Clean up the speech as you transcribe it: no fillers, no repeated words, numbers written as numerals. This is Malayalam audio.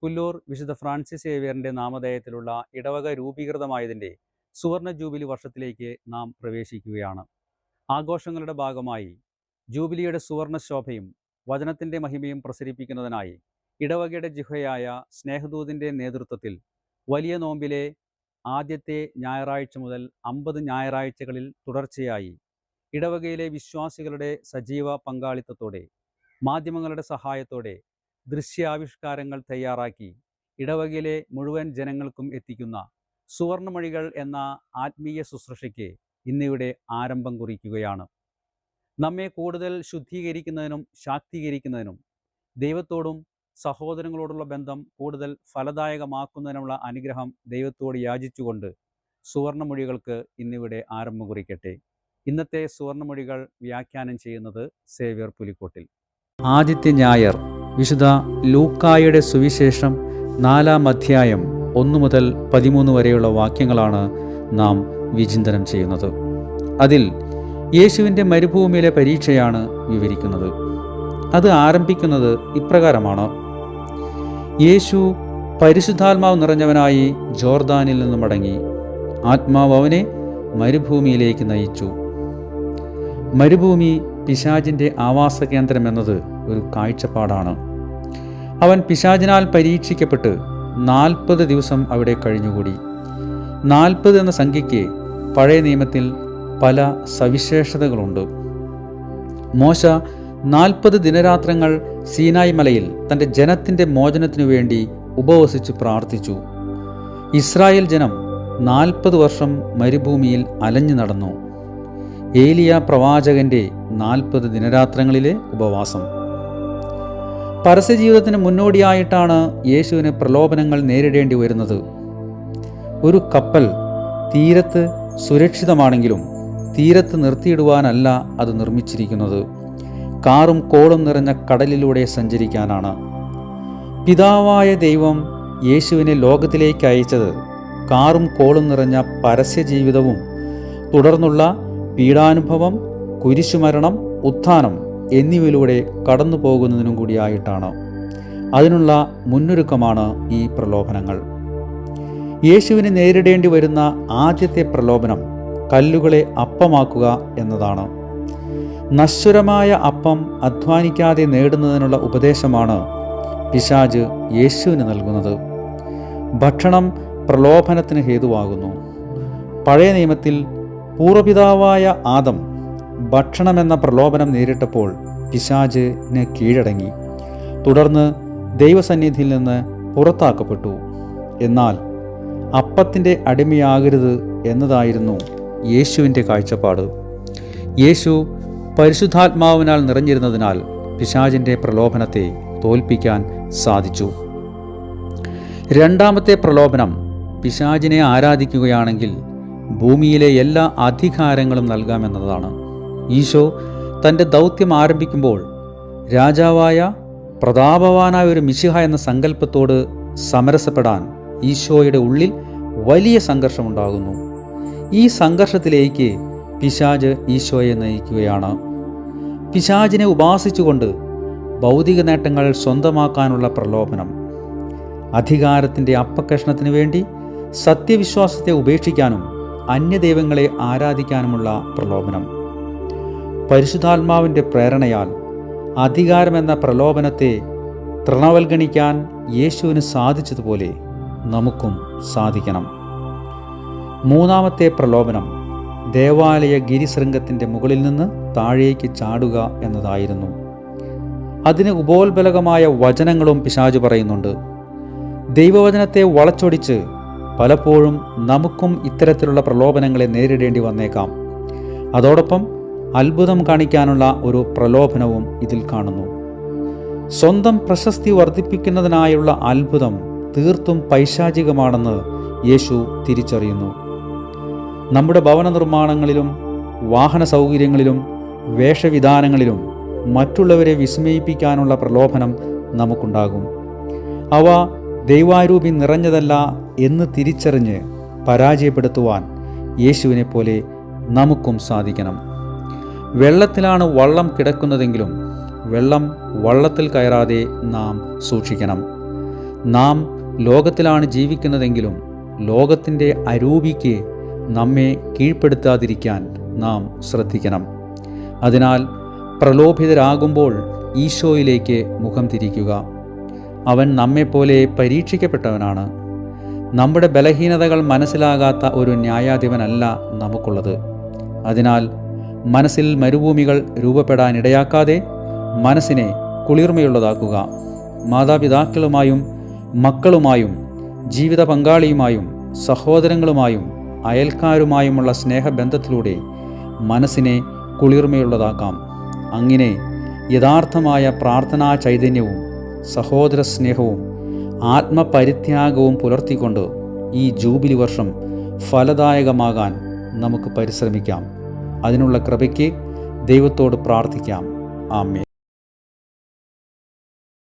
പുല്ലൂർ വിശുദ്ധ ഫ്രാൻസിസ് സേവ്യറിൻ്റെ നാമധേയത്തിലുള്ള ഇടവക രൂപീകൃതമായതിൻ്റെ സുവർണ ജൂബിലി വർഷത്തിലേക്ക് നാം പ്രവേശിക്കുകയാണ്. ആഘോഷങ്ങളുടെ ഭാഗമായി ജൂബിലിയുടെ സുവർണ ശോഭയും വചനത്തിൻ്റെ മഹിമയും പ്രസരിപ്പിക്കുന്നതിനായി ഇടവകയുടെ ജിഹയായ സ്നേഹദൂതിൻ്റെ നേതൃത്വത്തിൽ വലിയ നോമ്പിലെ ആദ്യത്തെ ഞായറാഴ്ച മുതൽ 50 ഞായറാഴ്ചകളിൽ തുടർച്ചയായി ഇടവകയിലെ വിശ്വാസികളുടെ സജീവ പങ്കാളിത്തത്തോടെ മാധ്യമങ്ങളുടെ സഹായത്തോടെ ദൃശ്യാവിഷ്കാരങ്ങൾ തയ്യാറാക്കി ഇടവകയിലെ മുഴുവൻ ജനങ്ങൾക്കും എത്തിക്കുന്ന സുവർണമൊഴികൾ എന്ന ആത്മീയ ശുശ്രൂഷയ്ക്ക് ഇന്നിവിടെ ആരംഭം കുറിക്കുകയാണ്. നമ്മെ കൂടുതൽ ശുദ്ധീകരിക്കുന്നതിനും ശാക്തീകരിക്കുന്നതിനും ദൈവത്തോടും സഹോദരങ്ങളോടുള്ള ബന്ധം കൂടുതൽ ഫലദായകമാക്കുന്നതിനുള്ള അനുഗ്രഹം ദൈവത്തോട് യാചിച്ചുകൊണ്ട് സുവർണമൊഴികൾക്ക് ഇന്നിവിടെ ആരംഭം കുറിക്കട്ടെ. ഇന്നത്തെ സുവർണമൊഴികൾ വ്യാഖ്യാനം ചെയ്യുന്നത് സേവ്യർ പുലിക്കോട്ടിൽ. ആദ്യത്തെ ഞായർ വിശുദ്ധ ലൂക്കായുടെ സുവിശേഷം 4-ാം അധ്യായം 1 മുതൽ 13 വരെയുള്ള വാക്യങ്ങളാണ് നാം വിചിന്തനം ചെയ്യുന്നത്. അതിൽ യേശുവിൻ്റെ മരുഭൂമിയിലെ പരീക്ഷയാണ് വിവരിക്കുന്നത്. അത് ആരംഭിക്കുന്നത് ഇപ്രകാരമാണ്: യേശു പരിശുദ്ധാത്മാവ് നിറഞ്ഞവനായി ജോർദാനിൽ നിന്ന് മടങ്ങി. ആത്മാവ് അവനെ മരുഭൂമിയിലേക്ക് നയിച്ചു. മരുഭൂമി പിശാചിൻ്റെ ആവാസ കേന്ദ്രം എന്നത് ഒരു കാഴ്ചപ്പാടാണ്. അവൻ പിശാചിനാൽ പരീക്ഷിക്കപ്പെട്ട് 40 ദിവസം അവിടെ കഴിഞ്ഞുകൂടി. 40 എന്ന സംഖ്യയ്ക്ക് പഴയ നിയമത്തിൽ പല സവിശേഷതകളുണ്ട്. മോശ 40 ദിനരാത്രങ്ങൾ സീനായി മലയിൽ തൻ്റെ ജനത്തിൻ്റെ മോചനത്തിനു വേണ്ടി ഉപവസിച്ച് പ്രാർത്ഥിച്ചു. ഇസ്രായേൽ ജനം 40 വർഷം മരുഭൂമിയിൽ അലഞ്ഞു നടന്നു. ഏലിയ പ്രവാചകന്റെ 40 ദിനരാത്രങ്ങളിലെ ഉപവാസം. പരസ്യജീവിതത്തിന് മുന്നോടിയായിട്ടാണ് യേശുവിന് പ്രലോഭനങ്ങൾ നേരിടേണ്ടി വരുന്നത്. ഒരു കപ്പൽ തീരത്ത് സുരക്ഷിതമാണെങ്കിലും തീരത്ത് നിർത്തിയിടുവാനല്ല അത് നിർമ്മിച്ചിരിക്കുന്നത്. കാറും കോളും നിറഞ്ഞ കടലിലൂടെ സഞ്ചരിക്കാനാണ്. പിതാവായ ദൈവം യേശുവിനെ ലോകത്തിലേക്ക് അയച്ചത് കാറും കോളും നിറഞ്ഞ പരസ്യജീവിതവും തുടർന്നുള്ള പീഡാനുഭവം, കുരിശുമരണം, ഉത്ഥാനം എന്നിവയിലൂടെ കടന്നു പോകുന്നതിനും കൂടിയായിട്ടാണ്. അതിനുള്ള മുന്നൊരുക്കമാണ് ഈ പ്രലോഭനങ്ങൾ. യേശുവിന് നേരിടേണ്ടി വരുന്ന ആദ്യത്തെ പ്രലോഭനം കല്ലുകളെ അപ്പമാക്കുക എന്നതാണ്. നശ്വരമായ അപ്പം അധ്വാനിക്കാതെ നേടുന്നതിനുള്ള ഉപദേശമാണ് പിശാച് യേശുവിന് നൽകുന്നത്. ഭക്ഷണം പ്രലോഭനത്തിന് ഹേതുവാകുന്നു. പഴയ നിയമത്തിൽ പൂർവപിതാവായ ആദം ഭക്ഷണമെന്ന പ്രലോഭനം നേരിട്ടപ്പോൾ പിശാചിന് കീഴടങ്ങി. തുടർന്ന് ദൈവസന്നിധിയിൽ നിന്ന് പുറത്താക്കപ്പെട്ടു. എന്നാൽ അപ്പത്തിൻ്റെ അടിമയാകരുത് എന്നതായിരുന്നു യേശുവിൻ്റെ കാഴ്ചപ്പാട്. യേശു പരിശുദ്ധാത്മാവിനാൽ നിറഞ്ഞിരുന്നതിനാൽ പിശാചിൻ്റെ പ്രലോഭനത്തെ തോൽപ്പിക്കാൻ സാധിച്ചു. രണ്ടാമത്തെ പ്രലോഭനം പിശാചിനെ ആരാധിക്കുകയാണെങ്കിൽ ഭൂമിയിലെ എല്ലാ അധികാരങ്ങളും നൽകാമെന്നതാണ്. ഈശോ തൻ്റെ ദൗത്യം ആരംഭിക്കുമ്പോൾ രാജാവായ പ്രതാപവാനായ ഒരു മിശിഹ എന്ന സങ്കല്പത്തോട് സമരസപ്പെടാൻ ഈശോയുടെ ഉള്ളിൽ വലിയ സംഘർഷമുണ്ടാകുന്നു. ഈ സംഘർഷത്തിലേക്ക് പിശാച് ഈശോയെ നയിക്കുകയാണ്. പിശാചിനെ ഉപാസിച്ചുകൊണ്ട് ഭൗതിക നേട്ടങ്ങൾ സ്വന്തമാക്കാനുള്ള പ്രലോഭനം, അധികാരത്തിൻ്റെ അപ്പക്കഷണത്തിനു വേണ്ടി സത്യവിശ്വാസത്തെ ഉപേക്ഷിക്കാനും അന്യദൈവങ്ങളെ ആരാധിക്കാനുമുള്ള പ്രലോഭനം. പരിശുദ്ധാത്മാവിൻ്റെ പ്രേരണയാൽ അധികാരമെന്ന പ്രലോഭനത്തെ തൃണവൽഗണിക്കാൻ യേശുവിന് സാധിച്ചതുപോലെ നമുക്കും സാധിക്കണം. മൂന്നാമത്തെ പ്രലോഭനം ദേവാലയ ഗിരിശൃംഗത്തിൻ്റെ മുകളിൽ നിന്ന് താഴേക്ക് ചാടുക എന്നതായിരുന്നു. അതിന് ഉപോത്ബലകമായ വചനങ്ങളും പിശാച് പറയുന്നുണ്ട്. ദൈവവചനത്തെ വളച്ചൊടിച്ച് പലപ്പോഴും നമുക്കും ഇത്തരത്തിലുള്ള പ്രലോഭനങ്ങളെ നേരിടേണ്ടി വന്നേക്കാം. അതോടൊപ്പം അത്ഭുതം കാണിക്കാനുള്ള ഒരു പ്രലോഭനവും ഇതിൽ കാണുന്നു. സ്വന്തം പ്രശസ്തി വർദ്ധിപ്പിക്കുന്നതിനായുള്ള അത്ഭുതം തീർത്തും പൈശാചികമാണെന്ന് യേശു തിരിച്ചറിയുന്നു. നമ്മുടെ ഭവന നിർമ്മാണങ്ങളിലും വാഹന സൗകര്യങ്ങളിലും വേഷവിധാനങ്ങളിലും മറ്റുള്ളവരെ വിസ്മയിപ്പിക്കാനുള്ള പ്രലോഭനം നമുക്കുണ്ടാകും. അവ ദൈവാരൂപി നിറഞ്ഞതല്ല എന്ന് തിരിച്ചറിഞ്ഞ് പരാജയപ്പെടുത്തുവാൻ യേശുവിനെ പോലെ നമുക്കും സാധിക്കണം. വെള്ളത്തിലാണ് വള്ളം കിടക്കുന്നതെങ്കിലും വെള്ളം വള്ളത്തിൽ കയറാതെ നാം സൂക്ഷിക്കണം. നാം ലോകത്തിലാണ് ജീവിക്കുന്നതെങ്കിലും ലോകത്തിൻ്റെ അരൂപിക്ക് നമ്മെ കീഴ്പ്പെടുത്താതിരിക്കാൻ നാം ശ്രദ്ധിക്കണം. അതിനാൽ പ്രലോഭിതരാകുമ്പോൾ ഈശോയിലേക്ക് മുഖം തിരിക്കുക. അവൻ നമ്മെപ്പോലെ പരീക്ഷിക്കപ്പെട്ടവനാണ്. നമ്മുടെ ബലഹീനതകൾ മനസ്സിലാകാത്ത ഒരു ന്യായാധിപനല്ല നമുക്കുള്ളത്. അതിനാൽ മനസ്സിൽ മരുഭൂമികൾ രൂപപ്പെടാനിടയാക്കാതെ മനസ്സിനെ കുളിർമയുള്ളതാക്കുക. മാതാപിതാക്കളുമായും മക്കളുമായും ജീവിത പങ്കാളിയുമായും സഹോദരങ്ങളുമായും അയൽക്കാരുമായുമുള്ള സ്നേഹബന്ധത്തിലൂടെ മനസ്സിനെ കുളിർമയുള്ളതാക്കാം. അങ്ങനെ യഥാർത്ഥമായ പ്രാർത്ഥനാ ചൈതന്യവും സഹോദര സ്നേഹവും ആത്മപരിത്യാഗവും പുലർത്തിക്കൊണ്ട് ഈ ജൂബിലി വർഷം ഫലദായകമാകാൻ നമുക്ക് പരിശ്രമിക്കാം. അതിനുള്ള കൃപയ്ക്ക് ദൈവത്തോട് പ്രാർത്ഥിക്കാം. ആമേൻ.